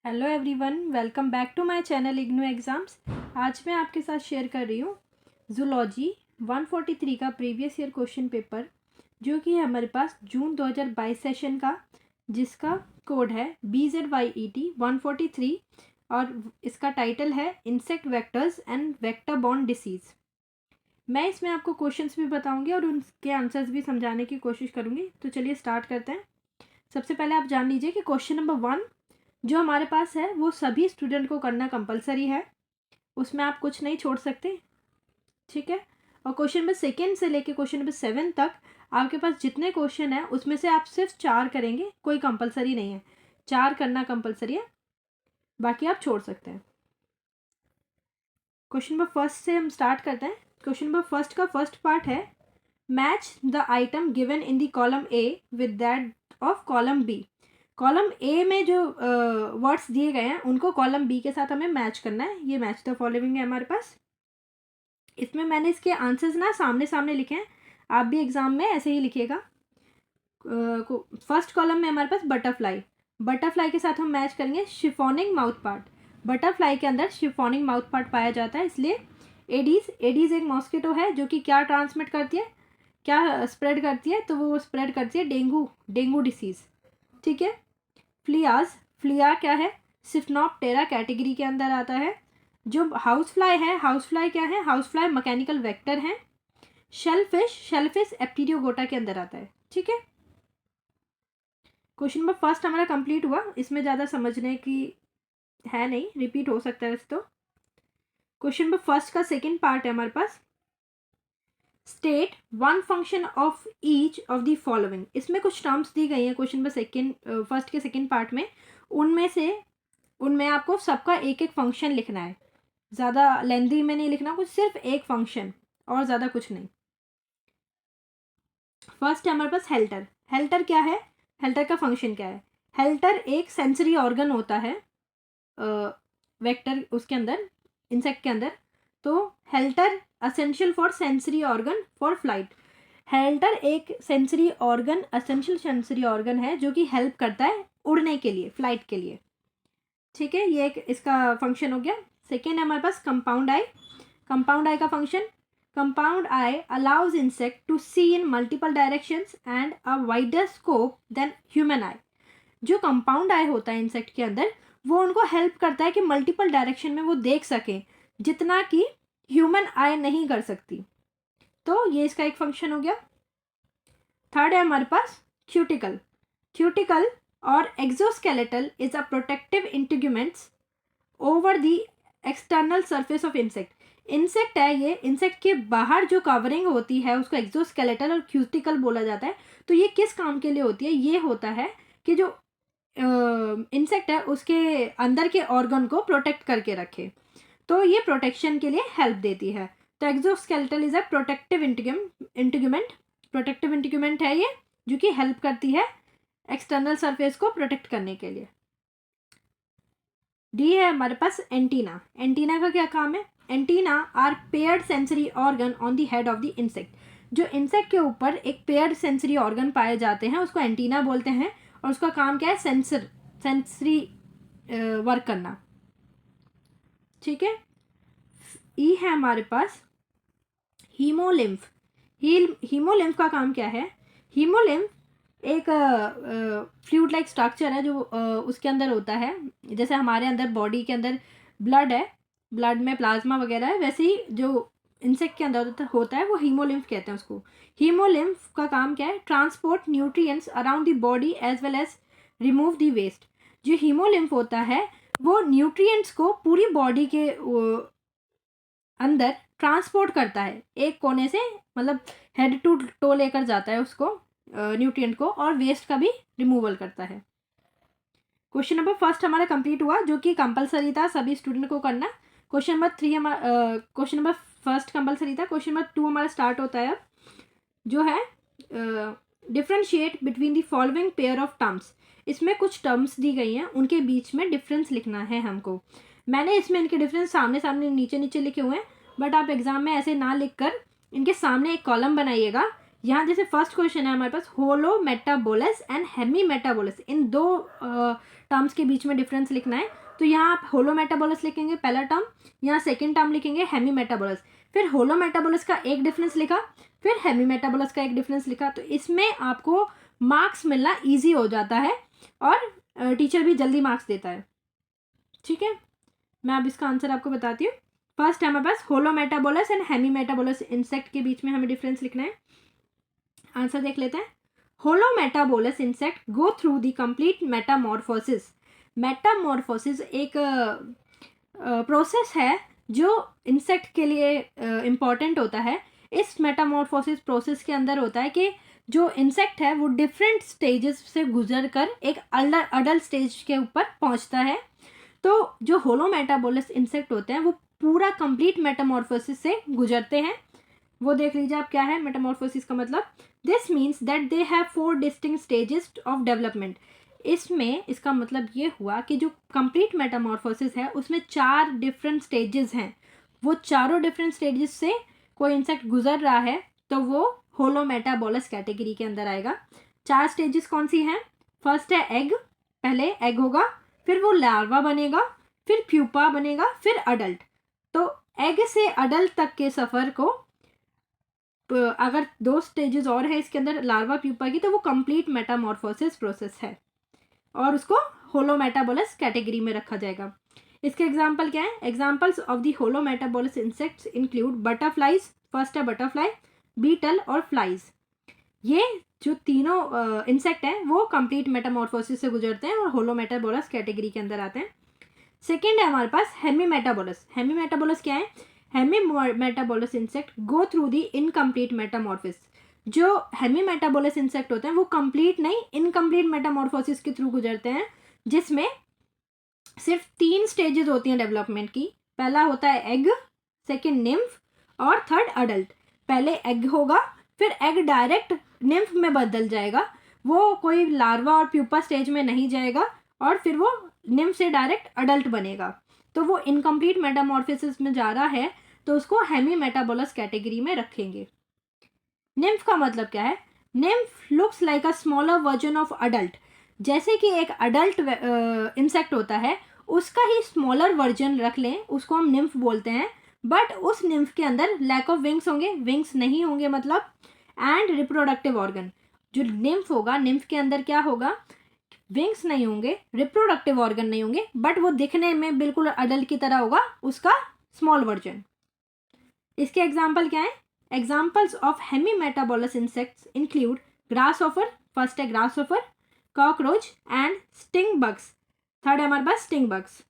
Hello everyone, welcome back to my channel IGNOU exams. आज मैं आपके साथ शेयर कर रही हूँ जूलॉजी 143 का प्रीवियस ईयर क्वेश्चन पेपर, जो कि है हमारे पास जून 2022 सेशन का, जिसका कोड है BZYET 143 और इसका टाइटल है insect vectors and vector borne disease. मैं इसमें आपको क्वेश्चंस भी बताऊंगी और उनके आंसर्स भी समझाने की कोशिश करूंगी। तो चलिए स्टार्ट करते हैं। सबसे पहले आप जान लीजिए कि क्वेश्चन नंबर 1 जो हमारे पास है वो सभी स्टूडेंट को करना कंपलसरी है, उसमें आप कुछ नहीं छोड़ सकते, ठीक है। और क्वेश्चन नंबर 2 से लेके क्वेश्चन नंबर 7 तक आपके पास जितने क्वेश्चन हैं उसमें से आप सिर्फ 4 करेंगे, कोई कंपलसरी नहीं है, 4 करना कंपलसरी है, बाकी आप छोड़ सकते हैं। क्वेश्चन नंबर फर्स्ट से हम स्टार्ट करते हैं। क्वेश्चन नंबर फर्स्ट का फर्स्ट पार्ट है match the item given in the column A with that of column B. Column A में जो वर्ड्स दिए गए हैं उनको कॉलम बी के साथ हमें मैच करना है। ये मैच द फॉलोइंग है हमारे पास। इसमें मैंने इसके आंसर्स ना सामने सामने लिखे हैं, आप भी एग्जाम में ऐसे ही लिखिएगा। फर्स्ट कॉलम में हमारे पास बटरफ्लाई, बटरफ्लाई के साथ हम मैच करेंगे शिफॉनिंग माउथ पार्ट। बटरफ्लाई के अंदर शिफॉनिंग माउथ पार्ट पाया जाता है, इसलिए एडीज, एडीज एक मॉस्किटो है जो कि क्या ट्रांसमिट करती है, क्या स्प्रेड करती है, तो वो स्प्रेड करती है डेंगू, डेंगू डिसीज़, ठीक है। फ्लियाज, फ्लिया क्या है, सिफ्नोप्टेरा कैटेगरी के अंदर आता है। जो हाउस फ्लाई है, हाउस फ्लाई क्या है, हाउस फ्लाई मैकेनिकल वेक्टर है। शेलफिश, शेलफिश एप्टीरियोगोटा के अंदर आता है, ठीक है। क्वेश्चन नंबर फर्स्ट हमारा कंप्लीट हुआ, इसमें ज़्यादा समझने की है नहीं, रिपीट हो सकता है वैसे तो। क्वेश्चन नंबर फर्स्ट का सेकेंड पार्ट है हमारे पास state one function of each of the following. इसमें कुछ टर्म्स दी गई हैं क्वेश्चन नंबर फर्स्ट के सेकेंड पार्ट में, उनमें आपको सबका एक एक फंक्शन लिखना है, ज़्यादा लेंथी में नहीं लिखना, कुछ सिर्फ एक फंक्शन और ज़्यादा कुछ नहीं। फर्स्ट है हमारे पास हेल्टर। हेल्टर क्या है, हेल्टर का फंक्शन क्या है। हेल्टर एक सेंसरी ऑर्गन होता है वेक्टर उसके अंदर, इंसेक्ट के अंदर। तो halter essential for sensory organ for flight. Halter एक sensory organ, essential sensory organ है जो कि हेल्प करता है उड़ने के लिए, फ्लाइट के लिए, ठीक है। ये एक इसका फंक्शन हो गया। सेकेंड है हमारे पास कंपाउंड आई। कंपाउंड आई का function, compound eye allows insect to see in multiple directions and a wider scope than human eye. जो कंपाउंड आई होता है इंसेक्ट के अंदर, वो उनको हेल्प करता है कि मल्टीपल डायरेक्शन में वो देख सकें, जितना कि ह्यूमन आई नहीं कर सकती। तो ये इसका एक फंक्शन हो गया। थर्ड है हमारे पास क्यूटिकल। क्यूटिकल और exoskeletal is a protective integuments over the external surface of insect. Insect है ये, इंसेक्ट के बाहर जो कवरिंग होती है उसको एक्सोस्केलेटल और क्यूटिकल बोला जाता है। तो ये किस काम के लिए होती है, ये होता है कि जो इंसेक्ट है उसके अंदर के ऑर्गन को प्रोटेक्ट करके रखे, तो ये प्रोटेक्शन के लिए हेल्प देती है। तो exoskeletal is a protective integument, protective integument है ये जो कि हेल्प करती है एक्सटर्नल सरफेस को प्रोटेक्ट करने के लिए। डी है हमारे पास एंटीना। एंटीना का क्या काम है, antenna are paired sensory organ on the head of the insect. जो इंसेक्ट के ऊपर एक पेयर्ड सेंसरी ऑर्गन पाए जाते हैं उसको एंटीना बोलते हैं, और उसका काम क्या है, सेंसरी वर्क करना, ठीक है। ई है हमारे पास हीमोलिम्फ। हीमोलिम्फ का काम क्या है, हीमोलिम्फ एक फ्लूइड लाइक स्ट्रक्चर है जो उसके अंदर होता है, जैसे हमारे अंदर बॉडी के अंदर ब्लड है, ब्लड में प्लाज्मा वगैरह है, वैसे ही जो इंसेक्ट के अंदर होता है वो हीमोलिम्फ कहते हैं उसको। हीमोलिम्फ का काम क्या है, transport nutrients around the body as well as remove the waste. जो हीमोलिम्फ होता है वो न्यूट्रिएंट्स को पूरी बॉडी के अंदर ट्रांसपोर्ट करता है, एक कोने से मतलब हेड टू टो लेकर जाता है उसको, न्यूट्रिएंट को, और वेस्ट का भी रिमूवल करता है। क्वेश्चन नंबर फर्स्ट हमारा कंप्लीट हुआ जो कि कंपलसरी था सभी स्टूडेंट को करना। Question number question number first compulsory था। क्वेश्चन नंबर 2 हमारा स्टार्ट होता है अब, जो है differentiate between the following pair of terms. इसमें कुछ टर्म्स दी गई हैं, उनके बीच में डिफरेंस लिखना है हमको। मैंने इसमें इनके डिफरेंस सामने सामने नीचे नीचे लिखे हुए हैं, बट आप एग्जाम में ऐसे ना लिख कर इनके सामने एक कॉलम बनाइएगा यहाँ जैसे फर्स्ट क्वेश्चन है हमारे पास holometabolous and Hemy metabolous, इन दो टर्म्स के बीच में डिफरेंस लिखना है। तो यहाँ आप होलो मेटाबोलस लिखेंगे पहला टर्म, यहाँ सेकेंड टर्म लिखेंगे हेमी मेटाबोलस, फिर होलो मेटाबोलस का एक डिफरेंस लिखा, फिर हेमी मेटाबोलस का एक डिफरेंस लिखा। तो इसमें आपको मार्क्स मिलना ईजी हो जाता है और टीचर भी जल्दी मार्क्स देता है। ठीक है, मैं अब इसका आंसर आपको बताती हूँ। फर्स्ट है हमारे पास holometabolous and hemimetabolous, insect के बीच में हमें डिफरेंस लिखना है। आंसर देख लेते हैं। Holometabolous insect go through the complete metamorphosis. Metamorphosis एक प्रोसेस है जो इंसेक्ट के लिए इम्पॉर्टेंट होता है। इस मेटामॉर्फोसिस प्रोसेस के अंदर होता है कि जो इंसेक्ट है वो डिफरेंट स्टेजेस से गुजर कर एक अडल्ट स्टेज के ऊपर पहुंचता है। तो जो होलो मेटाबोलस इंसेक्ट होते हैं वो पूरा कंप्लीट मेटामॉर्फोसिस से गुजरते हैं। वो देख लीजिए आप क्या है मेटामॉर्फोसिस का मतलब। This means that they have 4 distinct stages of development. इसमें इसका मतलब ये हुआ कि जो कंप्लीट मेटामॉर्फोसिस है उसमें 4 डिफरेंट स्टेजेस हैं। वो चारों डिफरेंट स्टेजेस से कोई इंसेक्ट गुजर रहा है तो वो होलो मेटाबोलस कैटेगरी के अंदर आएगा। 4 स्टेजेस कौन सी हैं? फर्स्ट है एग, पहले एग होगा, फिर वो लार्वा बनेगा, फिर प्यूपा बनेगा, फिर अडल्ट। तो एग से अडल्ट तक के सफ़र को अगर 2 स्टेजेस और है इसके अंदर लार्वा प्यूपा की तो वो कंप्लीट मेटामॉर्फोसिस प्रोसेस है और उसको होलो मेटाबोलस कैटेगरी में रखा जाएगा। इसके एग्जाम्पल क्या है? Examples of the holometabolous insects include butterflies, first है बटरफ्लाई, बीटल और फ्लाइज। ये जो तीनों इंसेक्ट हैं वो कंप्लीट मेटामॉर्फोसिस से गुजरते हैं और होलो मेटाबोलस कैटेगरी के अंदर आते हैं। सेकेंड है हमारे पास हेमी मेटाबोलस। हेमी मेटाबोलस क्या है? Hemimetabolous insect go through the incomplete metamorphosis. जो हेमी मेटाबोलस इंसेक्ट होते हैं वो कंप्लीट नहीं, इनकम्प्लीट मेटामॉर्फोसिस के थ्रू गुजरते हैं, जिसमें सिर्फ 3 स्टेजेस होती हैं डेवलपमेंट की। पहला होता है एग, सेकेंड निम्फ और थर्ड अडल्ट। पहले एग होगा, फिर एग डायरेक्ट निम्फ में बदल जाएगा, वो कोई लार्वा और प्यूपा स्टेज में नहीं जाएगा और फिर वो निम्फ से डायरेक्ट अडल्ट बनेगा। तो वो इनकम्प्लीट मेटामॉर्फोसिस में जा रहा है तो उसको हेमी मेटाबोलस कैटेगरी में रखेंगे। निम्फ का मतलब क्या है? Nymph looks like a smaller version of adult. जैसे कि एक अडल्ट इंसेक्ट होता है उसका ही स्मॉलर वर्जन रख लें, उसको हम निम्फ बोलते हैं। बट उस निम्फ के अंदर लैक ऑफ विंग्स होंगे, विंग्स नहीं होंगे मतलब, एंड रिप्रोडक्टिव ऑर्गन। जो निम्फ होगा, निम्फ के अंदर क्या होगा? विंग्स नहीं होंगे, रिप्रोडक्टिव ऑर्गन नहीं होंगे, बट वो दिखने में बिल्कुल अडल्ट की तरह होगा, उसका स्मॉल वर्जन। इसके एग्जाम्पल क्या है? Examples of hemimetabolous insects include grasshopper, first है grasshopper, cockroach and sting bugs. Third है हमारे पास स्टिंग बग्स।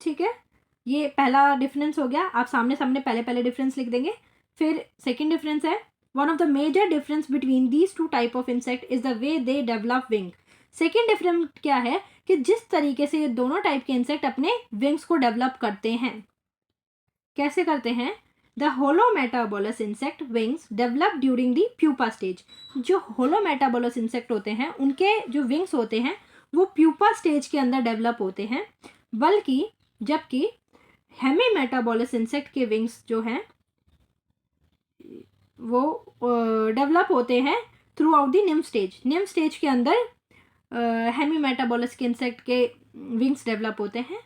ठीक है, ये पहला डिफरेंस हो गया। आप सामने सामने पहले डिफरेंस लिख देंगे। फिर सेकेंड डिफरेंस है, one of the major difference between these 2 type of insect is the way they develop wing. Second difference क्या है कि जिस तरीके से ये दोनों टाइप के इंसेक्ट अपने विंग्स को डेवलप करते हैं। कैसे करते हैं? The holometabolous insect wings develop during the pupa stage. जो होलो मेटाबोलस इंसेक्ट होते हैं उनके जो विंग्स होते हैं वो प्यूपा स्टेज के अंदर डेवलप होते हैं, बल्कि जबकि हेमी मेटाबोलस इंसेक्ट के विंग्स जो हैं वो डेवलप होते हैं throughout the nymph stage. Nymph stage के अंदर हेमी मेटाबोलस के इंसेक्ट के विंग्स डेवलप होते हैं।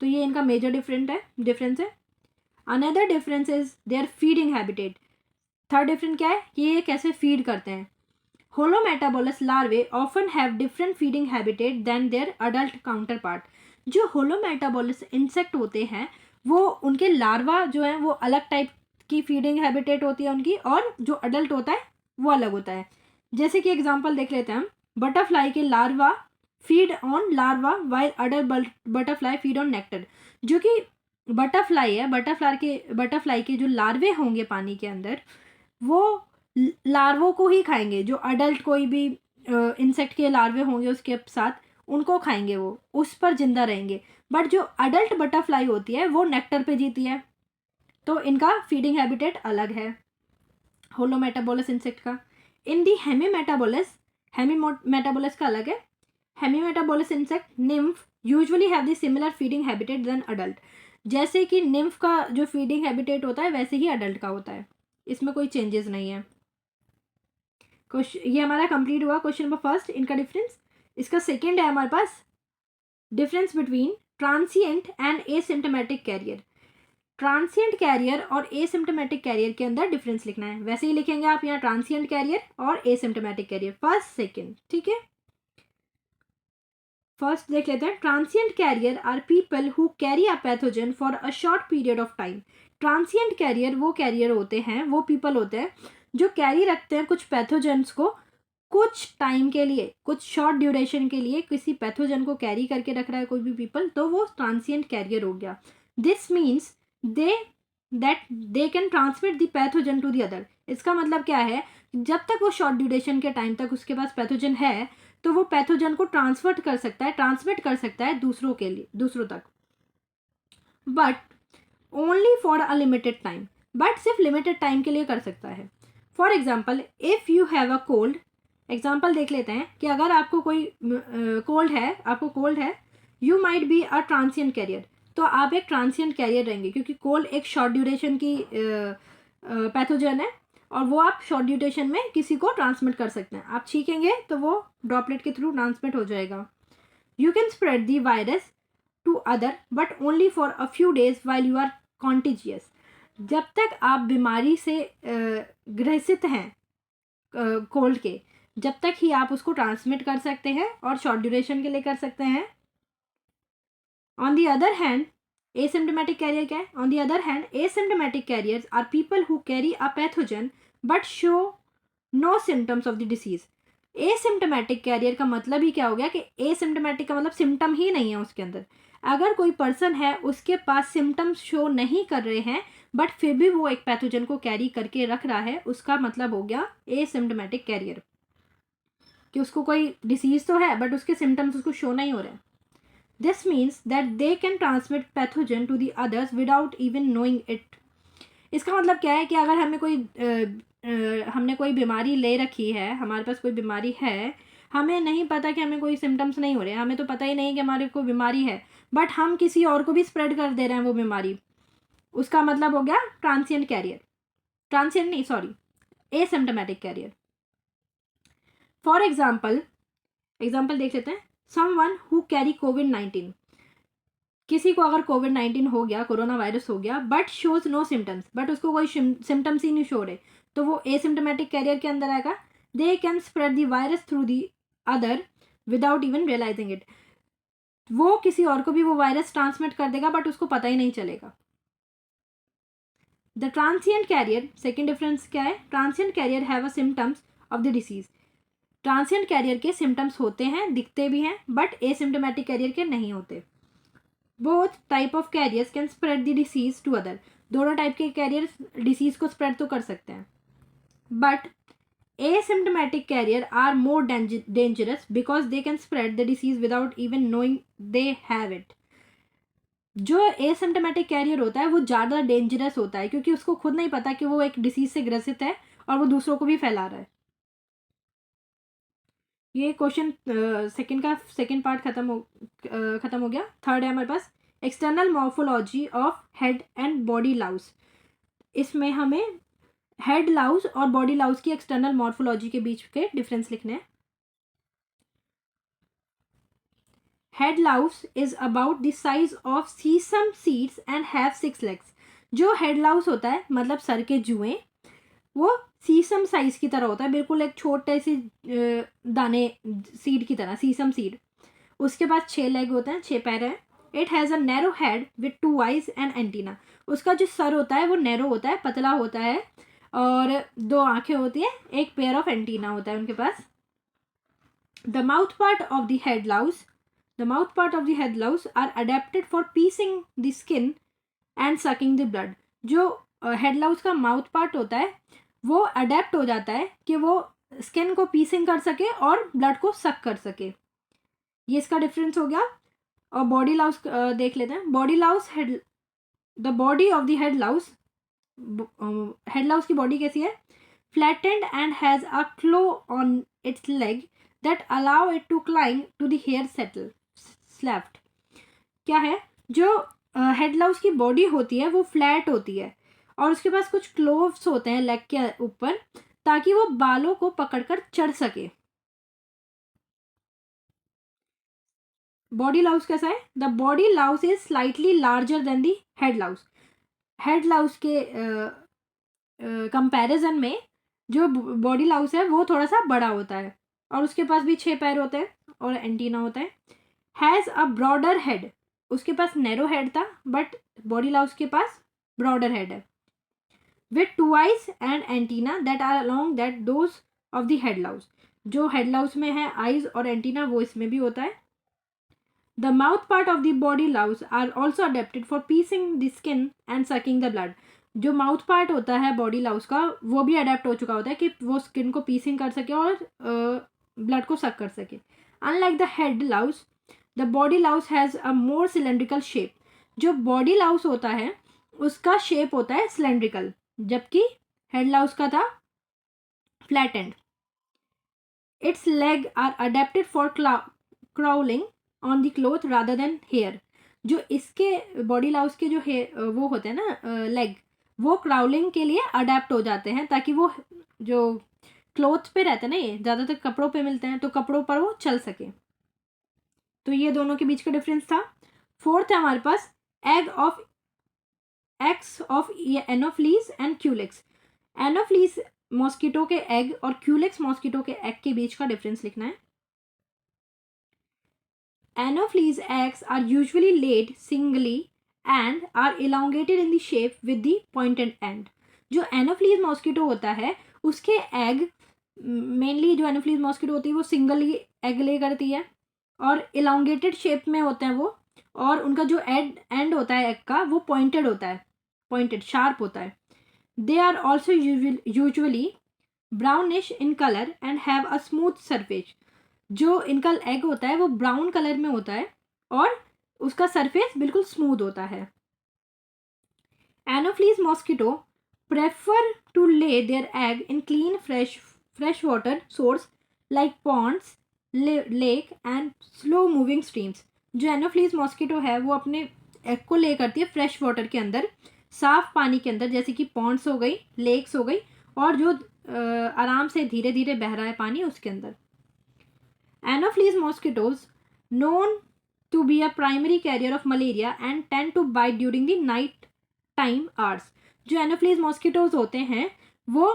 तो ये इनका मेजर डिफरेंस है। Another difference is their feeding habitat. Third difference क्या है कि ये कैसे फीड करते हैं। Holometabolous larvae often have different feeding habitat than their adult counterpart. जो होलो मेटाबोलस इंसेक्ट होते हैं वो उनके लार्वा जो है वो अलग टाइप की फीडिंग हैबिटेट होती है उनकी, और जो अडल्ट होता है वो अलग होता है। जैसे कि एग्जांपल देख लेते हैं हम। बटरफ्लाई के larva feed on larva while adult butterfly feed on nectar. जो कि बटरफ्लाई है, बटरफ्लाई के जो लार्वे होंगे पानी के अंदर वो लार्वों को ही खाएंगे। जो अडल्ट कोई भी इंसेक्ट के लार्वे होंगे उसके साथ उनको खाएंगे, वो उस पर जिंदा रहेंगे। बट जो अडल्ट बटरफ्लाई होती है वो नेक्टर पे जीती है, तो इनका फीडिंग हैबिटेट अलग है होलो मेटाबोलस इंसेक्ट का। इन दी हेमी मेटाबोलस का अलग है। Hemimetabolous insect nymph usually have the similar feeding habitat than adult. जैसे कि निम्फ का जो फीडिंग हैबिटेट होता है वैसे ही अडल्ट का होता है। इसमें कोई चेंजेस नहीं है। ये हमारा कंप्लीट हुआ क्वेश्चन नंबर फर्स्ट, इनका डिफरेंस। इसका सेकेंड है हमारे पास difference between transient and asymptomatic carrier. Transient carrier और एसिम्टोमेटिक कैरियर के अंदर डिफरेंस लिखना है। वैसे ही लिखेंगे आप यहाँ ट्रांसिएंट कैरियर और एसिम्टोमेटिक कैरियर, फर्स्ट सेकेंड, ठीक है। फर्स्ट देख लेते हैं। Transient carrier are people who carry a pathogen for a short period of time. Transient carrier वो कैरियर होते हैं, वो पीपल होते हैं जो कैरी रखते हैं कुछ पैथोजेंस को कुछ टाइम के लिए, कुछ शॉर्ट ड्यूरेशन के लिए किसी पैथोजन को कैरी करके रख रहा है कोई भी पीपल, तो वो ट्रांसिएंट कैरियर हो गया। This means they can transmit the pathogen to the other. इसका मतलब क्या है, जब तक वो शॉर्ट ड्यूरेशन के टाइम तक उसके पास पैथोजन है तो वो पैथोजन को ट्रांसमिट कर सकता है दूसरों तक, but only for a limited time, but सिर्फ लिमिटेड टाइम के लिए कर सकता है। For example, if you have a cold, example देख लेते हैं कि अगर आपको कोई कोल्ड है, you might be a transient carrier, तो आप एक ट्रांसिएंट कैरियर रहेंगे, क्योंकि कोल्ड एक शॉर्ट ड्यूरेशन की पैथोजन है और वो आप शॉर्ट ड्यूरेशन में किसी को ट्रांसमिट कर सकते हैं। आप छींकेंगे तो वो ड्रॉपलेट के थ्रू ट्रांसमिट हो जाएगा। You can spread the virus to other but only for a few days while you are contagious. जब तक आप बीमारी से ग्रसित हैं कोल्ड के, जब तक ही आप उसको ट्रांसमिट कर सकते हैं और शॉर्ट ड्यूरेशन के लिए कर सकते हैं। On the other hand asymptomatic carrier क्या है? On the other hand asymptomatic carriers are people who carry a pathogen but show no symptoms of the disease. Asymptomatic carrier का मतलब ही क्या हो गया कि एसिम्टोमेटिक का मतलब सिम्टम ही नहीं है उसके अंदर। अगर कोई पर्सन है उसके पास सिम्टम्स शो नहीं कर रहे हैं बट फिर भी वो एक पैथोजन को कैरी करके रख रहा है, उसका मतलब हो गया एसिम्टोमेटिक कैरियर, कि उसको कोई डिसीज तो है बट उसके सिम्टम्स उसको शो नहीं हो रहे हैं। This means that they can transmit pathogen to the others without even knowing it. इसका मतलब क्या है कि अगर हमने कोई बीमारी ले रखी है, हमारे पास कोई बीमारी है, हमें नहीं पता कि हमें कोई सिम्टम्स नहीं हो रहे हैं, हमें तो पता ही नहीं कि हमारे को बीमारी है, बट हम किसी और को भी स्प्रेड कर दे रहे हैं वो बीमारी, उसका मतलब हो गया ट्रांसिएंट कैरियर, ट्रांसिएंट नहीं sorry asymptomatic carrier. For example देख लेते हैं। समवन हु कैरी कोविड-19, किसी को अगर कोविड-19 हो गया, कोरोना वायरस हो गया, but shows no symptoms, but उसको कोई सिम्टम्स ही नहीं शो रहे, तो वो एसिम्टोमेटिक कैरियर के अंदर आएगा। They can spread the virus through the other without even realising it. वो किसी और को भी वो वायरस ट्रांसमिट कर देगा बट उसको पता ही नहीं चलेगा। The transient carrier, second difference क्या है? Transient carrier have a symptoms of the disease. Transient carrier के सिम्टम्स होते हैं, दिखते भी हैं, बट एसिम्टोमेटिक कैरियर के नहीं होते। Both type of carriers can spread the disease to other. दोनों टाइप के कैरियर्स डिसीज को स्प्रेड तो कर सकते हैं, but asymptomatic carrier are more dangerous because they can spread the disease without even knowing they have it. जो asymptomatic carrier होता है वो ज़्यादा डेंजरस होता है, क्योंकि उसको खुद नहीं पता कि वो एक डिसीज से ग्रसित है और वो दूसरों को भी फैला रहा है। ये क्वेश्चन सेकंड पार्ट खत्म हो गया। थर्ड है हमारे पास external morphology of head and body louse. इसमें हमें हेड लाउस और बॉडी लाउस की एक्सटर्नल मॉर्फोलॉजी के बीच के डिफरेंस लिखने हैं। Head louse is about the size of sesame seeds and have 6 legs। जो हेड लाउस होता है मतलब सर के जुएं, वो सीसम साइज की तरह होता है, बिल्कुल एक छोटे से दाने सीड की तरह, सीसम सीड। उसके पास 6 लेग होते हैं, 6 पैर हैं। It has a narrow head with 2 eyes and antenna. उसका जो सर होता है वो नैरो होता है, पतला होता है, और 2 आंखें होती है, एक पेयर ऑफ एंटीना होता है उनके पास। The mouth part of the head louse are adapted for piercing the skin and sucking the blood. जो हेड लाउस का माउथ पार्ट होता है वो अडेप्ट हो जाता है कि वो स्किन को पीसिंग कर सके और ब्लड को सक कर सके। ये इसका डिफरेंस हो गया। और बॉडी लाउस देख लेते हैं। The body of the head louse की बॉडी कैसी है? Flattened and has a claw on its leg that allow it to climb to the hair shaft. क्या है? जो हेड लाउस की बॉडी होती है वो फ्लैट होती है और उसके पास कुछ क्लोव्स होते हैं लेग के ऊपर, ताकि वो बालों को पकड़कर चढ़ सके। बॉडी लाउस कैसा है? The body Laue's is slightly larger than the head Laue's. Head Laue's के कंपैरिजन में जो बॉडी लाउस है वो थोड़ा सा बड़ा होता है, और उसके पास भी 6 पैर होते हैं और एंटीना होता है। हैज़ अ ब्रॉडर हेड, उसके पास नैरो हेड था बट बॉडी लाउस के पास ब्रॉडर हेड है। With 2 eyes and antenna that are along that those of the head louse, जो हेड लाउस में है आइज और एंटीना वो इसमें भी होता है। The mouth part of the body louse are also adapted for piercing the skin and sucking the blood. जो माउथ पार्ट होता है बॉडी लाउस का वो भी अडेप्ट हो चुका होता है कि वो स्किन को पीसिंग कर सके और ब्लड को सक कर सके। Unlike the head Laue's, the body Laue's has a more cylindrical shape. जो बॉडी लाउस होता है उसका शेप होता है सिलेंड्रिकल, जबकि हेड लाउस का था flat end. Its leg are adapted for crawling on the cloth rather than hair. जो इसके बॉडी लाउस के जो वो होते हैं ना लेग, वो क्राउलिंग के लिए अडेप्ट हो जाते हैं, ताकि वो जो क्लोथ पे रहते हैं ना, ये ज़्यादातर कपड़ों पे मिलते हैं तो कपड़ों पर वो चल सके। तो ये दोनों के बीच का डिफरेंस था। फोर्थ है हमारे पास eggs of Anopheles and Culex. Anopheles mosquito के एग और क्यूलेक्स मॉस्किटो के एग के बीच का डिफरेंस लिखना है। Anopheles eggs are usually laid singly and are elongated in the shape with the pointed end. जो एनोफ्लीज मॉस्किटो होता है उसके एग, मेनली जो एनोफ्लीज मॉस्किटो होती है वो सिंगल ही एग ले करती है और इलांगेटेड शेप में होते हैं वो, और उनका जो एंड होता है एग का वो पॉइंटेड होता है, पॉइंटेड शार्प होता है। They are also usually brownish in colour and have a smooth surface. जो इनका एग होता है वो ब्राउन कलर में होता है और उसका सरफेस बिल्कुल स्मूथ होता है। Anopheles mosquito prefer to lay their egg in clean fresh water source like ponds, lake and slow moving streams. जो एनोफ्लीज मॉस्किटो है वो अपने एग को ले करती है फ्रेश वाटर के अंदर, साफ पानी के अंदर, जैसे कि पॉन्ड्स हो गई, लेक्स हो गई, और जो आराम से धीरे धीरे बह रहा है पानी उसके अंदर। Anopheles mosquitoes known to be a primary carrier of malaria and tend to bite during the night time hours. जो Anopheles mosquitoes होते हैं वो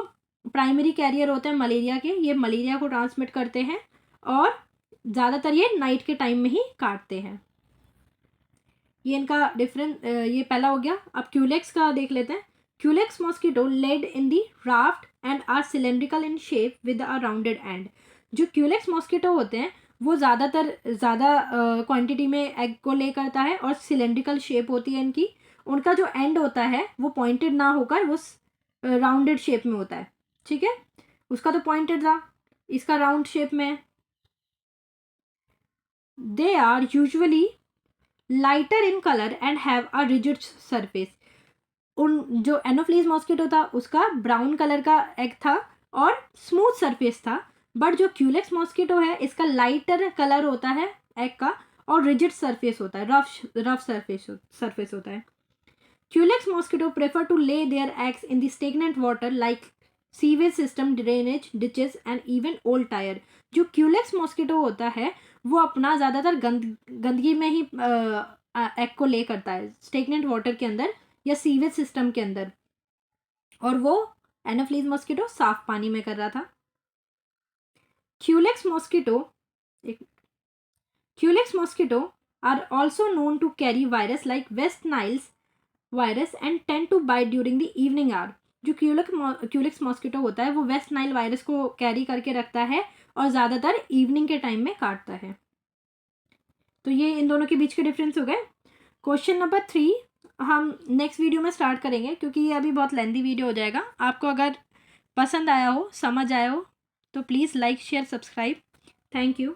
प्राइमरी कैरियर होते हैं मलेरिया के, ये मलेरिया को ट्रांसमिट करते हैं और ज़्यादातर ये नाइट के टाइम में ही काटते हैं। ये इनका डिफरेंस, ये पहला हो गया। अब क्यूलेक्स का देख लेते हैं। Culex mosquito laid in the raft and are cylindrical in shape with a rounded end. जो क्यूलेक्स मॉस्किटो होते हैं वो ज़्यादा क्वांटिटी में एग को ले करता है और सिलेंड्रिकल शेप होती है इनकी। उनका जो एंड होता है वो पॉइंटेड ना होकर वो राउंडेड शेप में होता है, ठीक है। उसका तो पॉइंटेड था, इसका राउंड शेप में है। They are usually lighter in colour and have a rigid surface. उन जो एनोफ्लीज मॉस्किटो था उसका ब्राउन कलर का एग था और स्मूथ सरफेस था, बट जो क्यूलेक्स मॉस्किटो है इसका लाइटर कलर होता है एग का और रिजिड सरफेस होता है, रफ सरफेस होता है। Culex mosquito prefer to lay their eggs in the stagnant water like sewage system, drainage, ditches and even old tyre. जो क्यूलेक्स मॉस्किटो होता है वो अपना ज़्यादातर गंदगी में ही एग को ले करता है, स्टेगनेंट वाटर के अंदर या सीवेज सिस्टम के अंदर, और वो एनोफ्लीज मॉस्किटो साफ पानी में कर रहा था। Culex mosquito are also known to carry virus like West Nile's virus and tend to bite during the evening hour. जो क्यूलेक्स मॉस्किटो होता है वो वेस्ट नाइल वायरस को कैरी करके रखता है और ज़्यादातर इवनिंग के टाइम में काटता है। तो ये इन दोनों के बीच के डिफरेंस हो गए। क्वेश्चन नंबर 3 हम नेक्स्ट वीडियो में स्टार्ट करेंगे क्योंकि ये अभी बहुत लेंथी वीडियो हो जाएगा। आपको अगर पसंद आया हो, समझ आया हो, तो please like, share, subscribe. Thank you.